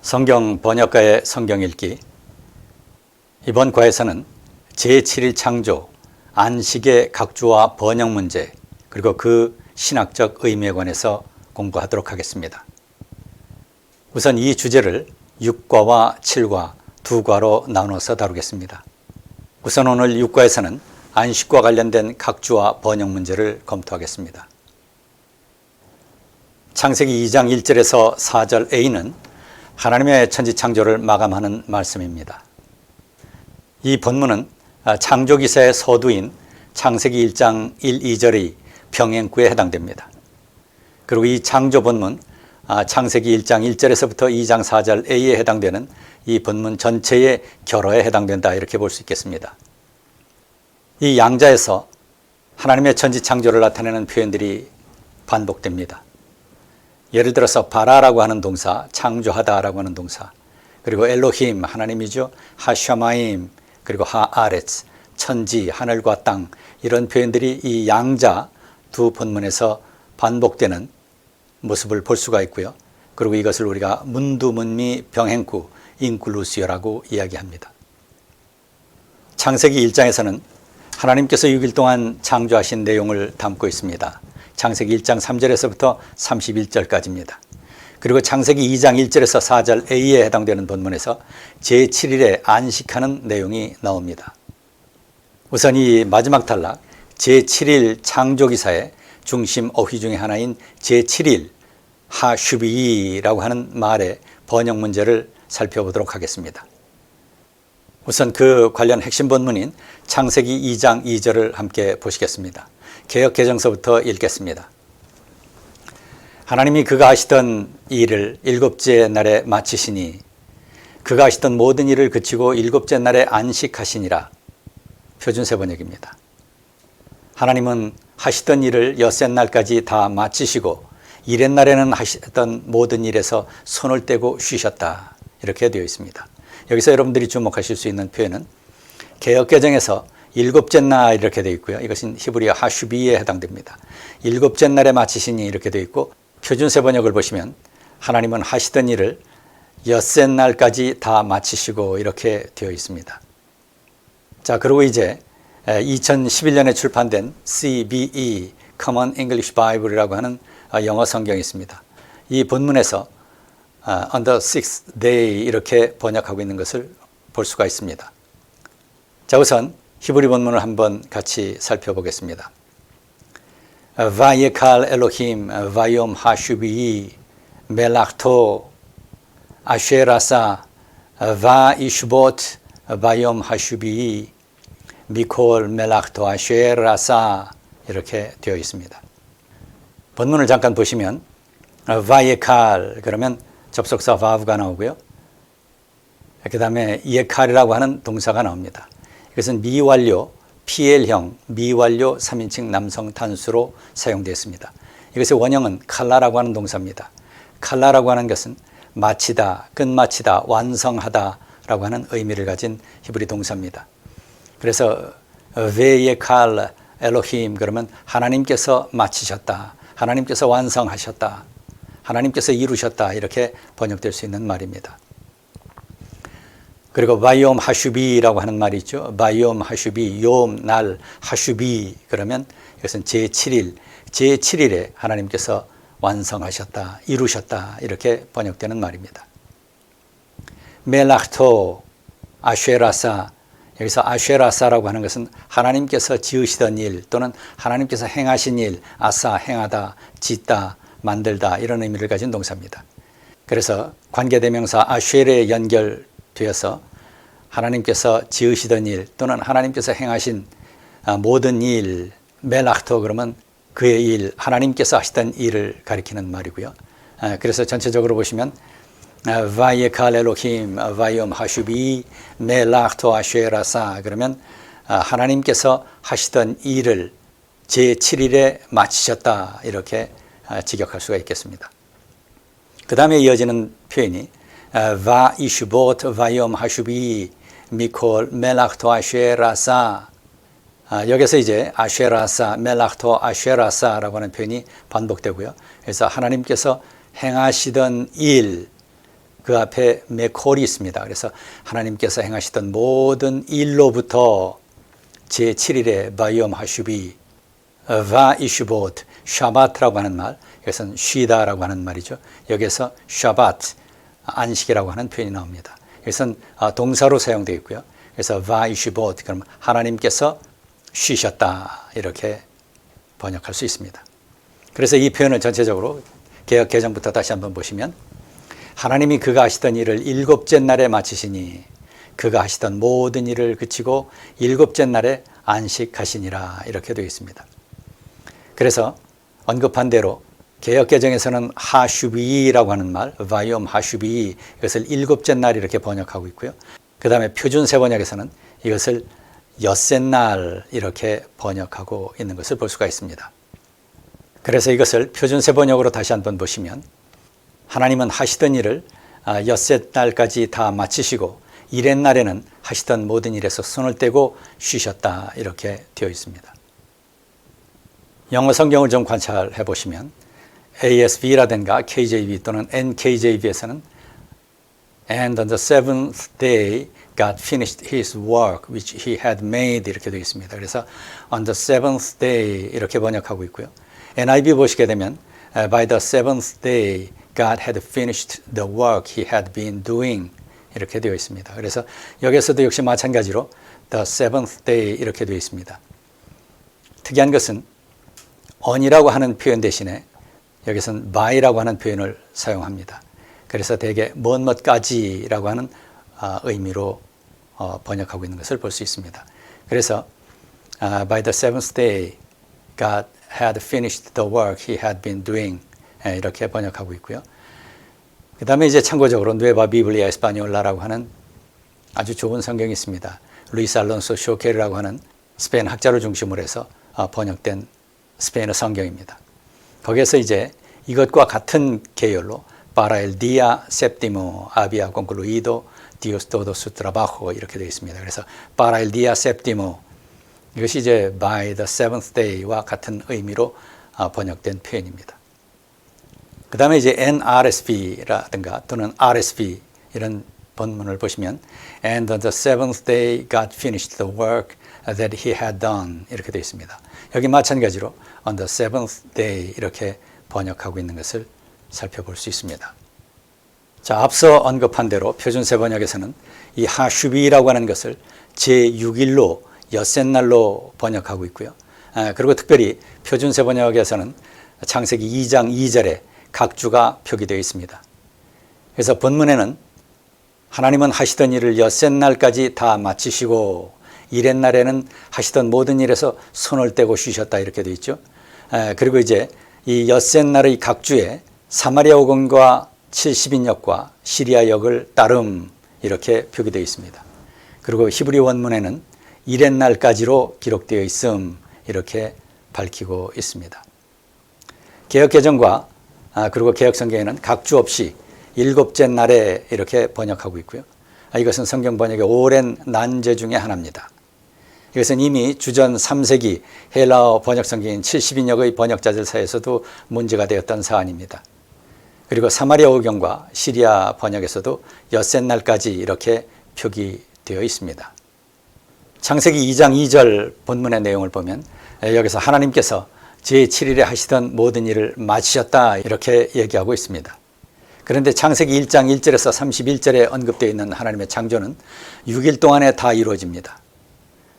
성경 번역가의 성경 읽기. 이번 과에서는 제7일 창조, 안식의 각주와 번역 문제, 그리고 그 신학적 의미에 관해서 공부하도록 하겠습니다. 우선 이 주제를 6과와 7과 두 과로 나눠서 다루겠습니다. 우선 오늘 6과에서는 안식과 관련된 각주와 번역 문제를 검토하겠습니다. 창세기 2장 1절에서 4절 A는 하나님의 천지창조를 마감하는 말씀입니다. 이 본문은 창조기사의 서두인 창세기 1장 1, 2절의 병행구에 해당됩니다. 그리고 이 창조 본문 창세기 1장 1절에서부터 2장 4절 A에 해당되는 이 본문 전체의 결어에 해당된다, 이렇게 볼 수 있겠습니다. 이 양자에서 하나님의 천지창조를 나타내는 표현들이 반복됩니다. 예를 들어서 바라라고 하는 동사, 창조하다라고 하는 동사, 그리고 엘로힘, 하나님이죠. 하샤마임, 그리고 하아레츠, 천지, 하늘과 땅, 이런 표현들이 이 양자 두 본문에서 반복되는 모습을 볼 수가 있고요. 그리고 이것을 우리가 문두문미 병행구, 인클루시어라고 이야기합니다. 창세기 1장에서는 하나님께서 6일 동안 창조하신 내용을 담고 있습니다. 창세기 1장 3절에서부터 31절까지입니다. 그리고 창세기 2장 1절에서 4절 A에 해당되는 본문에서 제7일에 안식하는 내용이 나옵니다. 우선 이 마지막 단락, 제7일 창조기사의 중심 어휘 중에 하나인 제7일 하슈비라고 하는 말의 번역 문제를 살펴보도록 하겠습니다. 우선 그 관련 핵심 본문인 창세기 2장 2절을 함께 보시겠습니다. 개역개정서부터 읽겠습니다. 하나님이 그가 하시던 일을 일곱째 날에 마치시니 그가 하시던 모든 일을 그치고 일곱째 날에 안식하시니라. 표준세 번역입니다. 하나님은 하시던 일을 엿새 날까지 다 마치시고 일의 날에는 하시던 모든 일에서 손을 떼고 쉬셨다, 이렇게 되어 있습니다. 여기서 여러분들이 주목하실 수 있는 표현은 개역개정에서 일곱째 날 이렇게 되어 있고요. 이것은 히브리어 하슈비에 해당됩니다. 일곱째 날에 마치시니 이렇게 되어 있고, 표준세 번역을 보시면 하나님은 하시던 일을 엿새 날까지 다 마치시고 이렇게 되어 있습니다. 자, 그리고 이제 2011년에 출판된 CBE, Common English Bible이라고 하는 영어 성경이 있습니다. 이 본문에서 on the sixth day 이렇게 번역하고 있는 것을 볼 수가 있습니다. 자, 우선 히브리 본문을 한번 같이 살펴보겠습니다. 바예칼 엘로힘 바이옴 하슈비 멜락토 아쉐라사 바이슈보트 바이옴 하슈비 미콜 멜락토 아쉐라사, 이렇게 되어 있습니다. 본문을 잠깐 보시면 바예칼 그러면 접속사 바브가 나오고요. 그 다음에 예칼이라고 하는 동사가 나옵니다. 이것은 미완료, PL형, 미완료 3인칭 남성 단수로 사용되었습니다. 이것의 원형은 칼라라고 하는 동사입니다. 칼라라고 하는 것은 마치다, 끝마치다, 완성하다 라고 하는 의미를 가진 히브리 동사입니다. 그래서 베예칼 엘로힘 그러면 하나님께서 마치셨다, 하나님께서 완성하셨다, 하나님께서 이루셨다, 이렇게 번역될 수 있는 말입니다. 그리고 바이옴 하슈비라고 하는 말이 있죠. 바이옴 하슈비, 욤, 날, 하슈비 그러면 이것은 제7일, 제7일에 하나님께서 완성하셨다, 이루셨다, 이렇게 번역되는 말입니다. 멜락토, 아쉐라사, 여기서 아쉐라사라고 하는 것은 하나님께서 지으시던 일 또는 하나님께서 행하신 일, 아사, 행하다, 짓다, 만들다, 이런 의미를 가진 동사입니다. 그래서 관계대명사 아쉐레에 연결되어서 하나님께서 지으시던 일 또는 하나님께서 행하신 모든 일, 멜락토 그러면 그의 일, 하나님께서 하시던 일을 가리키는 말이고요. 그래서 전체적으로 보시면 바예칼 엘로힘 바이옴 하슈비 멜락토 아쉐라사 그러면 하나님께서 하시던 일을 제7일에 마치셨다, 이렇게 직역할 수가 있겠습니다. 그 다음에 이어지는 표현이 바이슈보트 바이옴 하슈비 미콜 멜락토 아쉐라사, 여기서 이제 아쉐라사, 멜락토 아쉐라사라고 하는 표현이 반복되고요. 그래서 하나님께서 행하시던 일, 그 앞에 메콜이 있습니다. 그래서 하나님께서 행하시던 모든 일로부터 제7일에 바이옴 하슈비 바 이슈봇 샤바트라고 하는 말, 이것은 쉬다라고 하는 말이죠. 여기에서 샤바트 안식이라고 하는 표현이 나옵니다. 이것은 동사로 사용되어 있고요. 그래서 바 이슈봇 그럼 하나님께서 쉬셨다 이렇게 번역할 수 있습니다. 그래서 이 표현을 전체적으로 개역 개정부터 다시 한번 보시면 하나님이 그가 하시던 일을 일곱째 날에 마치시니 그가 하시던 모든 일을 그치고 일곱째 날에 안식하시니라 이렇게 되어 있습니다. 그래서 언급한 대로 개역 개정에서는 하슈비라고 하는 말, 바이옴 하슈비 이것을 일곱째 날 이렇게 번역하고 있고요. 그 다음에 표준 세번역에서는 이것을 엿새 날 이렇게 번역하고 있는 것을 볼 수가 있습니다. 그래서 이것을 표준 세번역으로 다시 한번 보시면 하나님은 하시던 일을 엿새 날까지 다 마치시고 일의 날에는 하시던 모든 일에서 손을 떼고 쉬셨다 이렇게 되어 있습니다. 영어 성경을 좀 관찰해 보시면 ASV라든가 KJV 또는 NKJV에서는 And on the seventh day God finished his work which he had made 이렇게 되어 있습니다. 그래서 on the seventh day 이렇게 번역하고 있고요. NIV 보시게 되면 by the seventh day God had finished the work he had been doing 이렇게 되어 있습니다. 그래서 여기서도 역시 마찬가지로 the seventh day 이렇게 되어 있습니다. 특이한 것은 on이라고 하는 표현 대신에 여기서는 by라고 하는 표현을 사용합니다. 그래서 대개 뭐뭇까지라고 하는 의미로 번역하고 있는 것을 볼 수 있습니다. 그래서 by the seventh day God had finished the work he had been doing 이렇게 번역하고 있고요. 그 다음에 이제 참고적으로 누에바 비블리아 에스파뇰라라고 하는 아주 좋은 성경이 있습니다. 루이스 알론소 쇼케르라고 하는 스페인 학자를 중심으로 해서 번역된 스페인어 성경입니다. 거기에서 이제 이것과 같은 계열로 para el día séptimo había concluido Dios todo su trabajo 이렇게 되어 있습니다. 그래서 para el día séptimo 이것이 이제 by the seventh day와 같은 의미로 번역된 표현입니다. 그 다음에 이제 NRSV라든가 또는 RSV 이런 본문을 보시면 And on the seventh day God finished the work that he had done 이렇게 되어 있습니다. 여기 마찬가지로 on the seventh day 이렇게 번역하고 있는 것을 살펴볼 수 있습니다. 자, 앞서 언급한 대로 표준세 번역에서는 이 하슈비라고 하는 것을 제6일로 엿새 날로 번역하고 있고요. 그리고 특별히 표준세 번역에서는 창세기 2장 2절에 각 주가 표기되어 있습니다. 그래서 본문에는 하나님은 하시던 일을 엿새 날까지 다 마치시고 일의 날에는 하시던 모든 일에서 손을 떼고 쉬셨다 이렇게 되어 있죠. 그리고 이제 이 엿새 날의 각 주에 사마리아 오경과 70인역과 시리아 역을 따름 이렇게 표기되어 있습니다. 그리고 히브리 원문에는 일의 날까지로 기록되어 있음 이렇게 밝히고 있습니다. 개역개정과 그리고 개역성경에는 각 주 없이 일곱째 날에 이렇게 번역하고 있고요. 이것은 성경 번역의 오랜 난제 중에 하나입니다. 이것은 이미 주전 3세기 헬라어 번역성경인 70인역의 번역자들 사이에서도 문제가 되었던 사안입니다. 그리고 사마리아 오경과 시리아 번역에서도 엿새 날까지 이렇게 표기되어 있습니다. 창세기 2장 2절 본문의 내용을 보면 여기서 하나님께서 제7일에 하시던 모든 일을 마치셨다 이렇게 얘기하고 있습니다. 그런데 창세기 1장 1절에서 31절에 언급되어 있는 하나님의 창조는 6일 동안에 다 이루어집니다.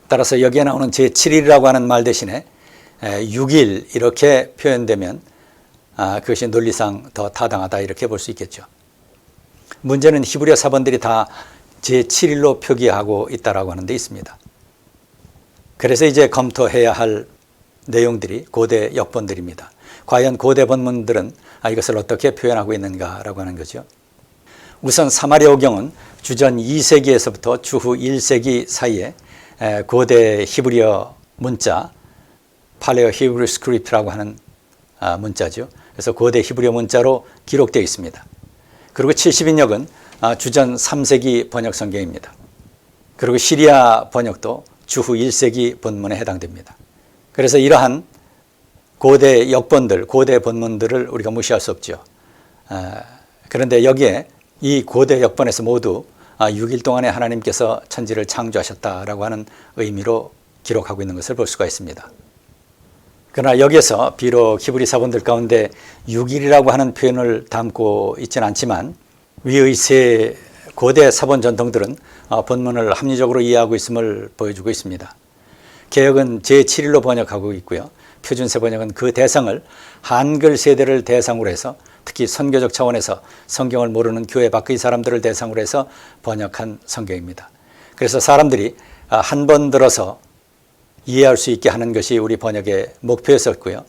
따라서 여기에 나오는 제7일이라고 하는 말 대신에 6일 이렇게 표현되면 그것이 논리상 더 타당하다 이렇게 볼 수 있겠죠. 문제는 히브리어 사본들이 다 제7일로 표기하고 있다라고 하는 데 있습니다. 그래서 이제 검토해야 할 내용들이 고대 역본들입니다. 과연 고대 본문들은 이것을 어떻게 표현하고 있는가라고 하는 거죠. 우선 사마리아 오경은 주전 2세기에서부터 주후 1세기 사이에 고대 히브리어 문자 팔레오 히브리 스크립트라고 하는 문자죠. 그래서 고대 히브리어 문자로 기록되어 있습니다. 그리고 70인역은 주전 3세기 번역 성경입니다. 그리고 시리아 번역도 주후 1세기 본문에 해당됩니다. 그래서 이러한 고대 역본들, 고대 본문들을 우리가 무시할 수 없죠. 그런데 여기에 이 고대 역본에서 모두 6일 동안에 하나님께서 천지를 창조하셨다라고 하는 의미로 기록하고 있는 것을 볼 수가 있습니다. 그러나 여기에서 비록 히브리 사본들 가운데 6일이라고 하는 표현을 담고 있지는 않지만 위의 세 고대 사본 전통들은 본문을 합리적으로 이해하고 있음을 보여주고 있습니다. 개역은 제7일로 번역하고 있고요. 표준세 번역은 그 대상을 한글 세대를 대상으로 해서 특히 선교적 차원에서 성경을 모르는 교회 밖의 사람들을 대상으로 해서 번역한 성경입니다. 그래서 사람들이 한 번 들어서 이해할 수 있게 하는 것이 우리 번역의 목표였었고요.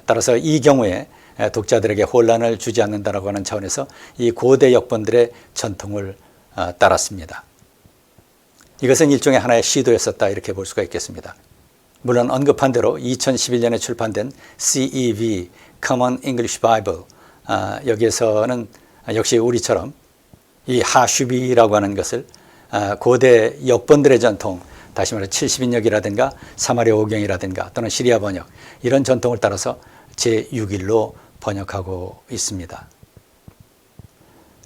따라서 이 경우에 독자들에게 혼란을 주지 않는다라고 하는 차원에서 이 고대 역본들의 전통을 따랐습니다. 이것은 일종의 하나의 시도였었다 이렇게 볼 수가 있겠습니다. 물론 언급한 대로 2011년에 출판된 CEV Common English Bible 여기에서는 역시 우리처럼 이 하슈비라고 하는 것을 고대 역본들의 전통, 다시 말해 70인역이라든가 사마리아 오경이라든가 또는 시리아 번역 이런 전통을 따라서 제6일로 번역하고 있습니다.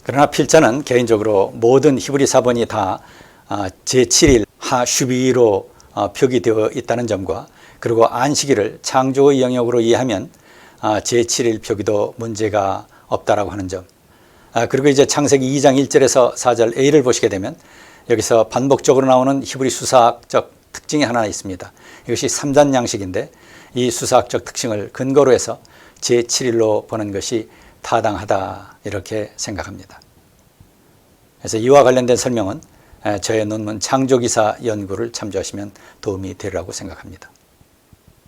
그러나 필자는 개인적으로 모든 히브리 사본이 다 제7일 하슈비로 표기되어 있다는 점과 그리고 안식일을 창조의 영역으로 이해하면 제7일 표기도 문제가 없다라고 하는 점, 그리고 이제 창세기 2장 1절에서 4절 A를 보시게 되면 여기서 반복적으로 나오는 히브리 수사학적 특징이 하나 있습니다. 이것이 3단 양식인데 이 수사학적 특징을 근거로 해서 제7일로 보는 것이 타당하다 이렇게 생각합니다. 그래서 이와 관련된 설명은 저의 논문 창조기사 연구를 참조하시면 도움이 되리라고 생각합니다.